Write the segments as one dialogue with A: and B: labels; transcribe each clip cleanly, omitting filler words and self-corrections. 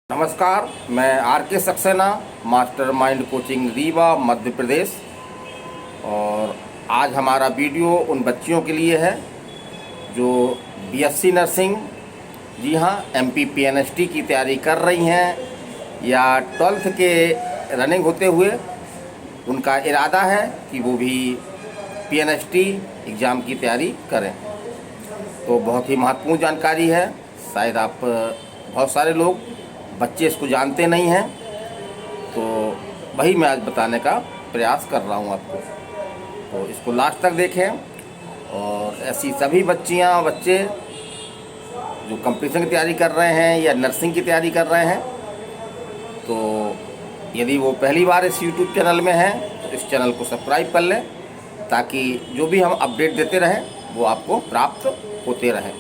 A: नमस्कार, मैं R K Saxena, mastermind coaching Rewa Madhya Pradesh. और आज हमारा वीडियो उन बच्चियों के लिए है जो बीएससी नर्सिंग, जी हाँ, एमपी पीएनएसटी की तैयारी कर रही हैं या 12th के रनिंग होते हुए उनका इरादा है कि वो भी पीएनएसटी एग्ज़ाम की तैयारी करें। तो बहुत ही महत्वपूर्ण जानकारी है। शायद आप बहुत सारे लोग बच्चे इसको जानते नहीं हैं, तो वही मैं आज बताने का प्रयास कर रहा हूं आपको। तो इसको लास्ट तक देखें। और ऐसी सभी बच्चियां बच्चे जो कंपटीशन की तैयारी कर रहे हैं या नर्सिंग की तैयारी कर रहे हैं, तो यदि वो पहली बार इस यूट्यूब चैनल में हैं तो इस चैनल को सब्सक्राइब कर लें, ताकि जो भी हम अपडेट देते रहें वो आपको प्राप्त होते रहें।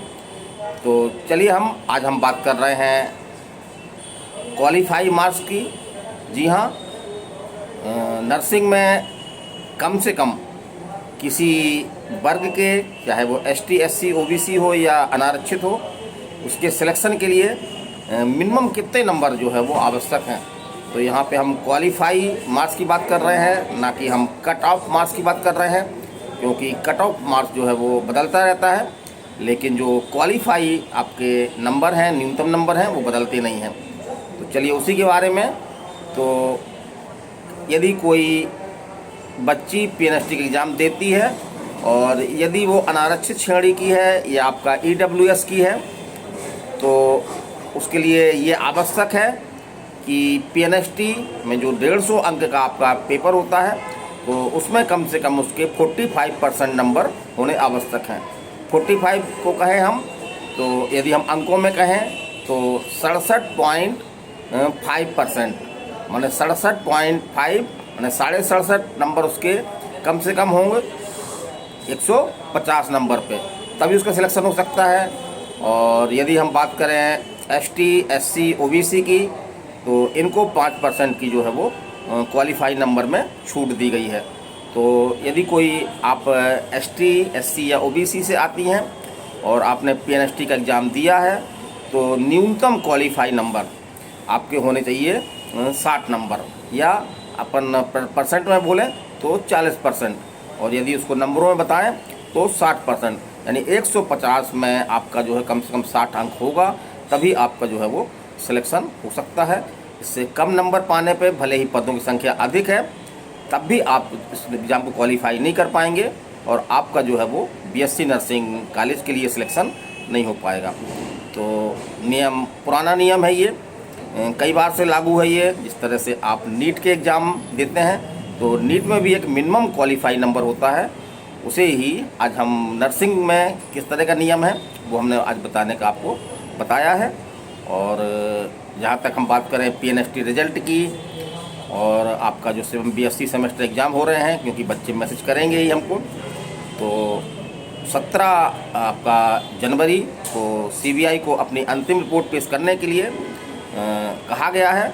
A: तो चलिए आज हम बात कर रहे हैं क्वालिफाई मार्क्स की। जी हाँ, नर्सिंग में कम से कम किसी वर्ग के, चाहे वो एसटी, एससी, ओबीसी हो या अनारक्षित हो, उसके सिलेक्शन के लिए मिनिमम कितने नंबर जो है वो आवश्यक हैं। तो यहाँ पे हम क्वालिफाई मार्क्स की बात कर रहे हैं, ना कि हम कट ऑफ मार्क्स की बात कर रहे हैं, क्योंकि कट ऑफ मार्क्स जो है वो बदलता रहता है, लेकिन जो क्वालिफाई आपके नंबर हैं, न्यूनतम नंबर हैं, वो बदलते नहीं हैं। तो चलिए उसी के बारे में। तो यदि कोई बच्ची पीएनएसटी का एग्ज़ाम देती है और यदि वो अनारक्षित श्रेणी की है या आपका ईडब्ल्यूएस की है, तो उसके लिए ये आवश्यक है कि पीएनएसटी में जो 150 अंक का आपका पेपर होता है, तो उसमें कम से कम उसके 45% नंबर होने आवश्यक हैं। 45 को कहें हम, तो यदि हम अंकों में कहें तो 67.5%, माने 67.5 माने 67.5 नंबर उसके कम से कम होंगे 150 नंबर पे, तभी उसका सिलेक्शन हो सकता है। और यदि हम बात करें एसटी, एससी, ओबीसी की, तो इनको 5% की जो है वो क्वालिफाई नंबर में छूट दी गई है। तो यदि कोई आप एसटी, एससी या ओबीसी से आती हैं और आपने पीएनएसटी का एग्ज़ाम दिया है, तो न्यूनतम क्वालिफाई नंबर आपके होने चाहिए 60 नंबर, या अपन परसेंट में बोलें तो 40%, और यदि उसको नंबरों में बताएं तो 60%, यानी 150 में आपका जो है कम से कम 60 अंक होगा, तभी आपका जो है वो सिलेक्शन हो सकता है। इससे कम नंबर पाने पे, भले ही पदों की संख्या अधिक है, तब भी आप इस एग्ज़ाम को क्वालिफाई नहीं कर पाएंगे और आपका जो है वो बीएससी नर्सिंग कॉलेज के लिए सिलेक्शन नहीं हो पाएगा। तो नियम, पुराना नियम है ये, कई बार से लागू है ये। जिस तरह से आप नीट के एग्ज़ाम देते हैं, तो नीट में भी एक मिनिमम क्वालिफाई नंबर होता है, उसे ही आज हम नर्सिंग में किस तरह का नियम है वो हमने आज बताने का आपको बताया है। और जहाँ तक हम बात करें पीएनएसटी रिजल्ट की, और आपका जो बीएससी सेमेस्टर एग्ज़ाम हो रहे हैं, क्योंकि बच्चे मैसेज करेंगे ही हमको, तो 17 आपका जनवरी को सीबीआई को अपनी अंतिम रिपोर्ट पेश करने के लिए कहा गया है।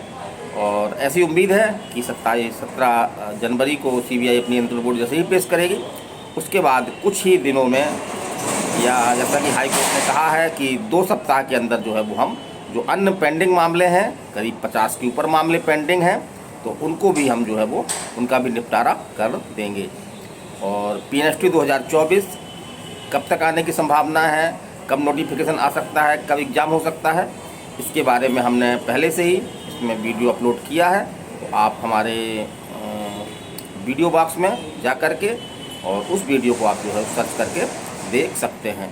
A: और ऐसी उम्मीद है कि 17 जनवरी को सीबीआई अपनी अंतिम रिपोर्ट जैसे ही पेश करेगी, उसके बाद कुछ ही दिनों में, या जैसा कि हाई कोर्ट ने कहा है कि 2 सप्ताह के अंदर जो है वो हम जो अन्य पेंडिंग मामले हैं, करीब 50 के ऊपर मामले पेंडिंग हैं, तो उनको भी हम जो है वो उनका भी निपटारा कर देंगे। और पीएनएसटी 2024 कब तक आने की संभावना है, कब नोटिफिकेशन आ सकता है, कब एग्ज़ाम हो सकता है, इसके बारे में हमने पहले से ही इसमें वीडियो अपलोड किया है। तो आप हमारे वीडियो बॉक्स में जा कर के और उस वीडियो को आप जो है सर्च करके देख सकते हैं।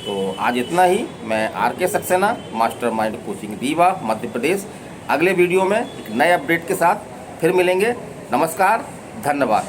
A: तो आज इतना ही। मैं R K Saxena, mastermind coaching Rewa Madhya Pradesh. अगले वीडियो में एक नए अपडेट के साथ फिर मिलेंगे। नमस्कार, धन्यवाद।